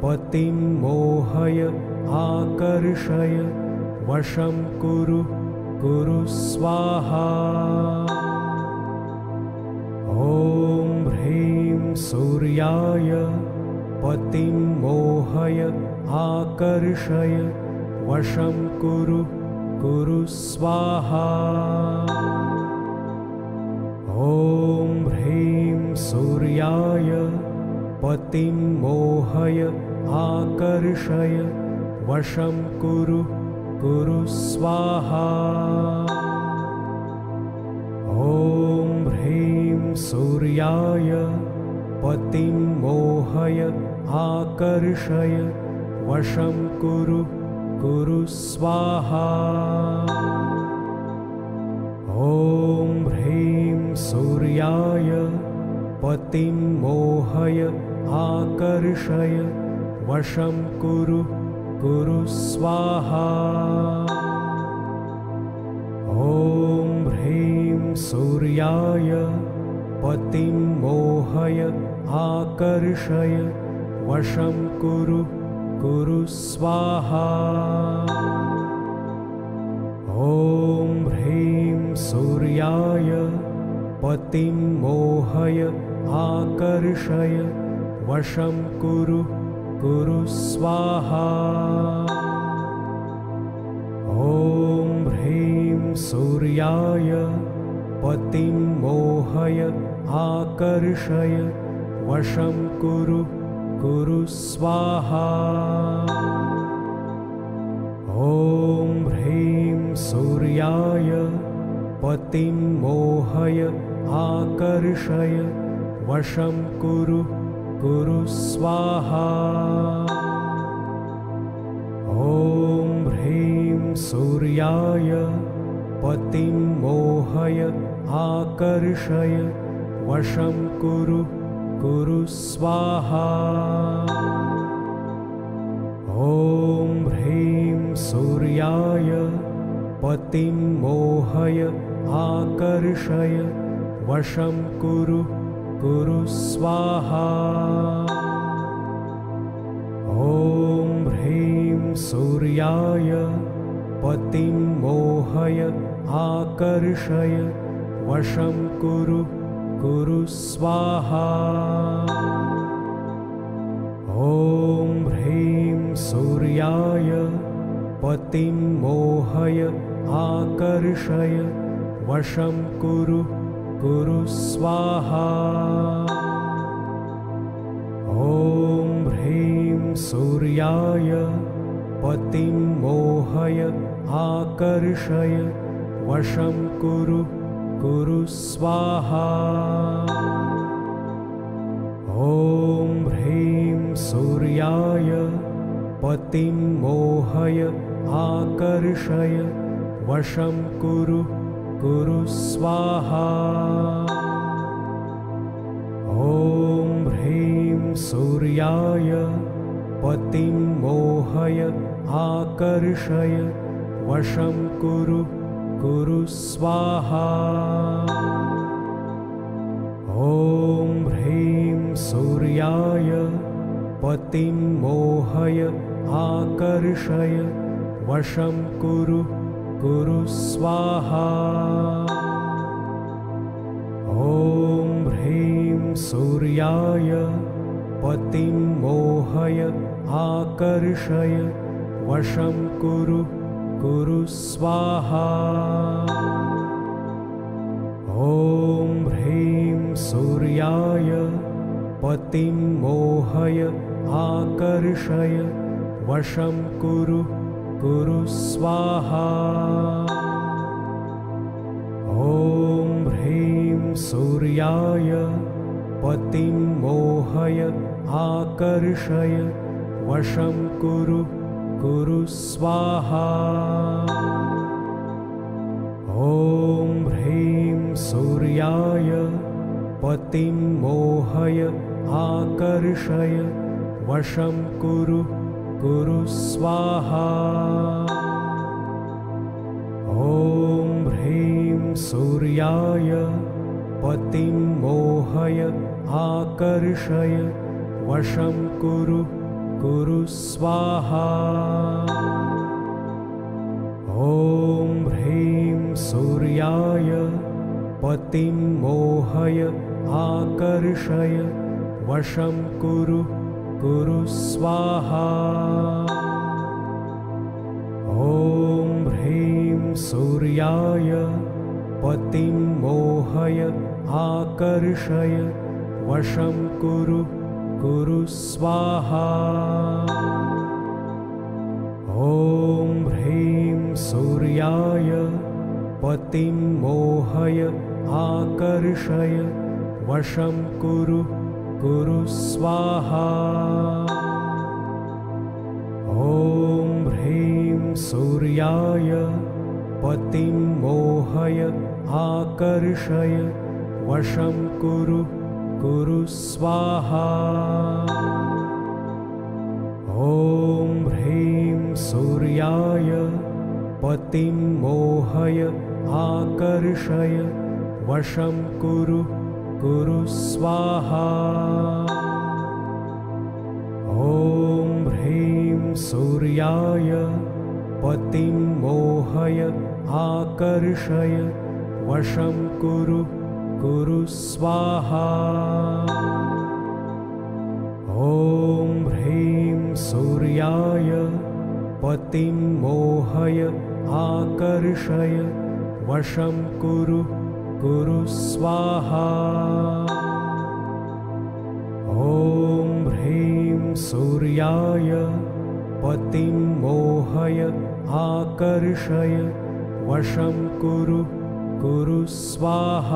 पतिं मोहय आकर्षय वशं कुरु कुरु स्वाहा। ॐ ह्रीं सूर्याय पतिं मोहय आकर्षय वशं कुरु कुरु स्वाहा। ॐ ह्रीं सूर्याय पतिं मोहय आकर्षय वशं कुरु कुरु स्वाहा। ॐ ह्रीं सूर्याय पतिं मोहय आकर्षय वशं कुरु कुरु स्वाहा। ॐ ह्रीं सूर्याय पतिं मोहय आकर्षय वशं कुरु कुरु स्वाहा। ॐ ह्रीं सूर्याय पतिं मोहय आकर्षय वशं कुरु कुरु स्वाहा। ॐ ह्रीं सूर्याय पतिं मोहय आकर्षय वशं कुरु कुरु स्वाहा। ॐ ह्रीं सूर्याय पतिं मोहय आकर्षय वशं कुरु कुरु स्वाहा। ॐ ह्रीं सूर्याय पतिं मोहय आकर्षय वशं कुरु कुरु स्वाहा। ॐ ह्रीं सूर्याय पतिं मोहय आकर्षय वशं कुरु कुरु स्वाहा। ॐ ह्रीं सूर्याय पतिं मोहय आकर्षय वशं कुरु कुरु स्वाहा। ॐ ह्रीं सूर्याय पतिं मोहय आकर्षय वशं कुरु कुरु स्वाहा। ॐ ह्रीं सूर्याय पतिं मोहय आकर्षय वशं कुरु कुरु स्वाहा। ॐ ह्रीं सूर्याय पतिं मोहय आकर्षय वशं कुरु कुरु स्वाहा। ॐ ह्रीं सूर्याय पतिं मोहय आकर्षय वशं कुरु कुरु स्वाहा। ॐ ह्रीं सूर्याय पतिं मोहय आकर्षय वशं कुरु कुरु स्वाहा। ॐ ह्रीं सूर्याय पतिं मोहय आकर्षय वशं कुरु कुरु स्वाहा। ॐ ह्रीं सूर्याय पतिं मोहय आकर्षय वशं कुरु कुरु स्वाहा। ॐ ह्रीं सूर्याय पतिं मोहय आकर्षय वशं कुरु कुरु स्वाहा। ॐ ह्रीं सूर्याय पतिं मोहय आकर्षय वशं कुरु कुरु स्वाहा। ॐ ह्रीं सूर्याय पतिं मोहय आकर्षय वशं कुरु कुरु स्वाहा। ॐ ह्रीं सूर्याय पतिं मोहय आकर्षय वशं कुरु कुरु स्वाहा। ॐ ह्रीं सूर्याय पतिं मोहय आकर्षय वशं कुरु कुरु स्वाहा। ॐ ह्रीं सूर्याय पतिं मोहय आकर्षय वशं कुरु कुरु स्वाहा। ॐ ह्रीं सूर्याय पतिं मोहय आकर्षय वशं कुरु कुरु स्वाहा। ॐ ह्रीं सूर्याय पतिं मोहय आकर्षय वशं कुरु कुरु स्वाहा। ॐ ह्रीं सूर्याय पतिं मोहय आकर्षय वशं कुरु कुरु स्वाहा। ॐ ह्रीं सूर्याय पतिं मोहय आकर्षय वशं कुरु कुरु स्वाहा। ॐ ह्रीं सूर्याय पतिं मोहय आकर्षय वशं कुरु कुरु स्वाहा। ॐ ह्रीं सूर्याय पतिं मोहय आकर्षय वशं कुरु कुरु स्वाहा।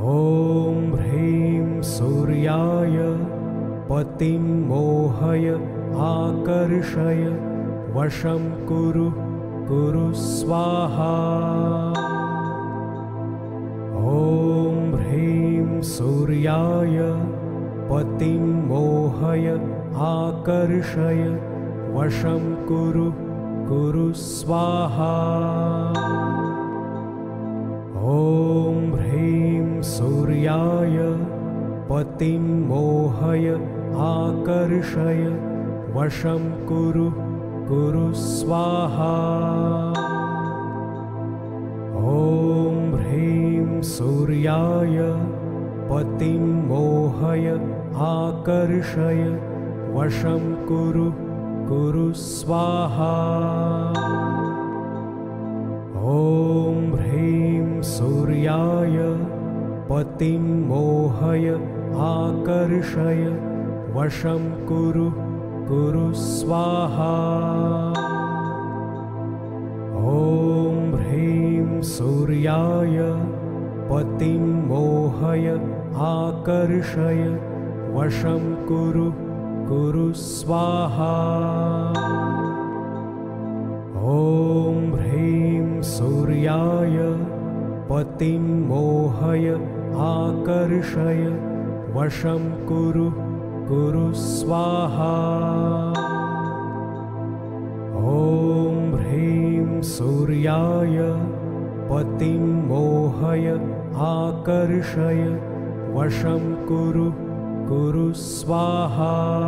ॐ ह्रीं सूर्याय पतिं मोहय आकर्षय वशं कुरु कुरु स्वाहा। ॐ ह्रीं सूर्याय पतिं मोहय आकर्षय वशं कुरु कुरु स्वाहा। ॐ ह्रीं सूर्याय पतिं मोहय आकर्षय वशं कुरु कुरु स्वाहा। ॐ ह्रीं सूर्याय पतिं मोहय आकर्षय वशं कुरु कुरु स्वाहा। ॐ ह्रीं सूर्याय पतिं मोहय आकर्षय वशं कुरु कुरु स्वाहा। ॐ ह्रीं सूर्याय पतिं मोहय आकर्षय वशं कुरु कुरु स्वाहा। ॐ ह्रीं सूर्याय पतिं मोहय आकर्षय वशं कुरु कुरु स्वाहा। ॐ ह्रीं सूर्याय पतिं मोहय आकर्षय वशं कुरु कुरु स्वाहा।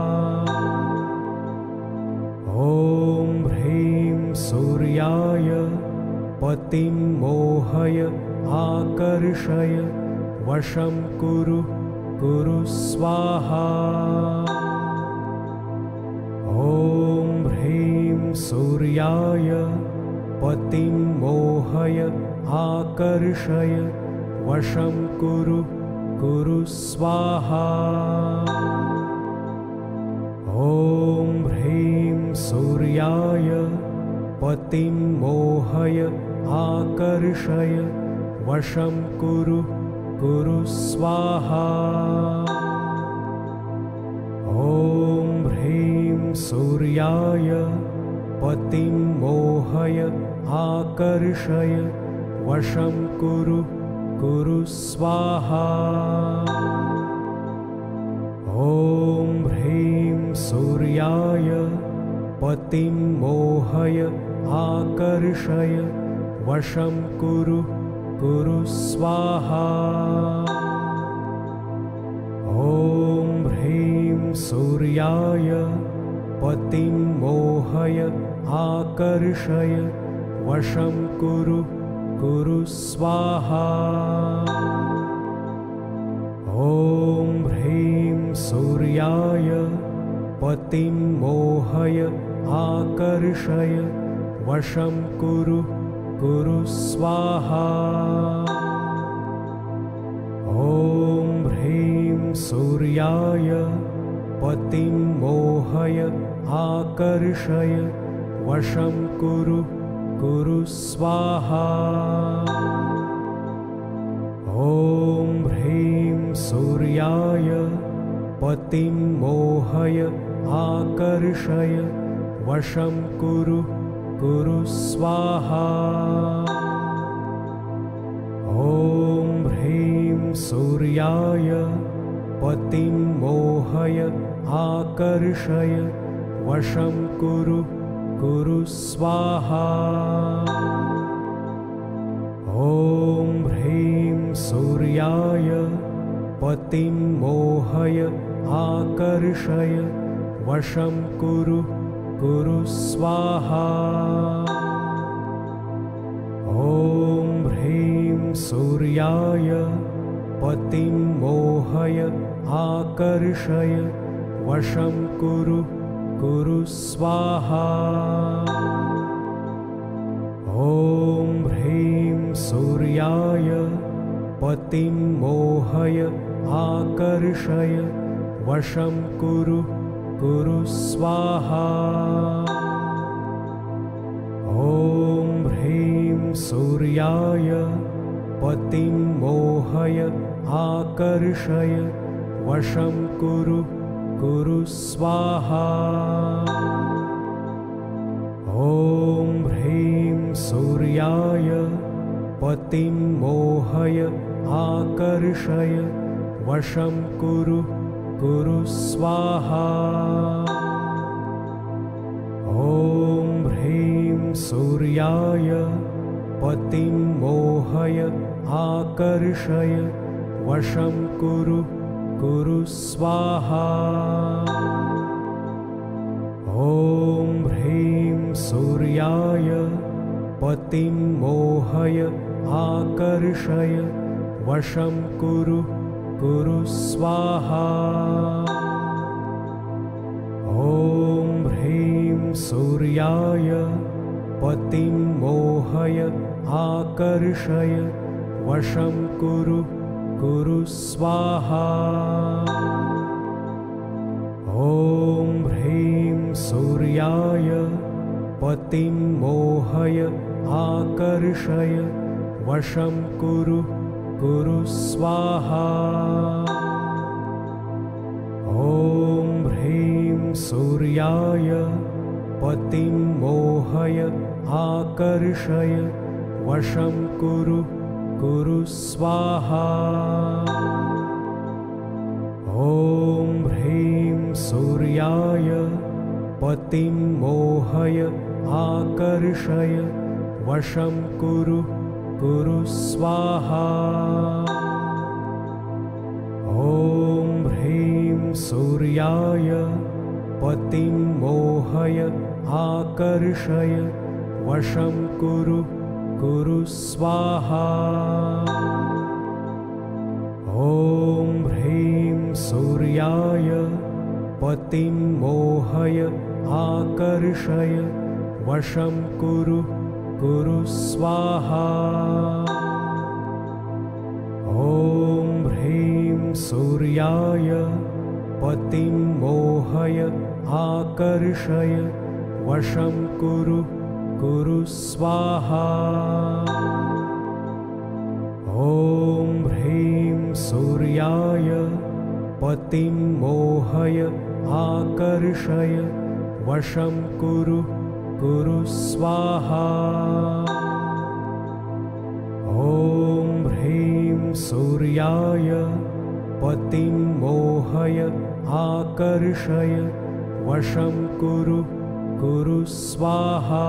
ॐ ह्रीं सूर्याय पतिं मोहय आकर्षय वशं कुरु कुरु स्वाहा। ॐ ह्रीं सूर्याय पतिं मोहय आकर्षय वशं कुरु कुरु स्वाहा। ॐ ह्रीं सूर्याय पतिं मोहय आकर्षय वशं कुरु कुरु स्वाहा। ॐ ह्रीं सूर्याय पतिं मोहय आकर्षय वशं कुरु कुरु स्वाहा। ॐ ह्रीं सूर्याय पतिं मोहय आकर्षय वशं कुरु कुरु स्वाहा। ॐ ह्रीं सूर्याय पतिं मोहय आकर्षय वशं कुरु कुरु स्वाहा। ॐ ह्रीं सूर्याय पतिं मोहय आकर्षय वशं कुरु कुरु स्वाहा। ॐ ह्रीं सूर्याय पतिं मोहय आकर्षय वशं कुरु कुरु स्वाहा। ॐ ह्रीं सूर्याय पतिं मोहय आकर्षय वशं कुरु कुरु स्वाहा। ॐ ह्रीं सूर्याय पतिं मोहय आकर्षय वशं कुरु कुरु स्वाहा। ॐ ह्रीं सूर्याय पतिं मोहय आकर्षय वशं कुरु कुरु स्वाहा। ॐ ह्रीं सूर्याय पतिं मोहय आकर्षय वशं कुरु कुरु स्वाहा। ॐ ह्रीं सूर्याय पतिं मोहय आकर्षय वशं कुरु कुरु स्वाहा। ॐ ह्रीं सूर्याय पतिं मोहय आकर्षय वशं कुरु कुरु स्वाहा। ॐ ह्रीं सूर्याय पतिं मोहय आकर्षय वशं कुरु कुरु स्वाहा। ॐ ह्रीं सूर्याय पतिं मोहय आकर्षय वशं कुरु कुरु स्वाहा। ॐ ह्रीं सूर्याय पतिं मोहय आकर्षय वशं कुरु कुरु स्वाहा। ॐ ह्रीं सूर्याय पतिं मोहय आकर्षय वशं कुरु कुरु स्वाहा। ॐ ह्रीं सूर्याय पतिं मोहय आकर्षय वशं कुरु कुरु स्वाहा। ॐ ह्रीं सूर्याय पतिं मोहय आकर्षय वशं कुरु कुरु स्वाहा। ॐ ह्रीं सूर्याय पतिं मोहय आकर्षय वशं कुरु कुरु स्वाहा। ॐ ह्रीं सूर्याय पतिं मोहय आकर्षय वशं कुरु कुरु स्वाहा। ॐ ह्रीं सूर्याय पतिं मोहय आकर्षय वशं कुरु कुरु स्वाहा। ॐ ह्रीं सूर्याय पतिं मोहय आकर्षय वशं कुरु कुरु स्वाहा। ॐ ह्रीं सूर्याय पतिं मोहय आकर्षय वशं कुरु कुरु स्वाहा। ॐ ह्रीं सूर्याय पतिं मोहय आकर्षय वशं कुरु कुरु स्वाहा।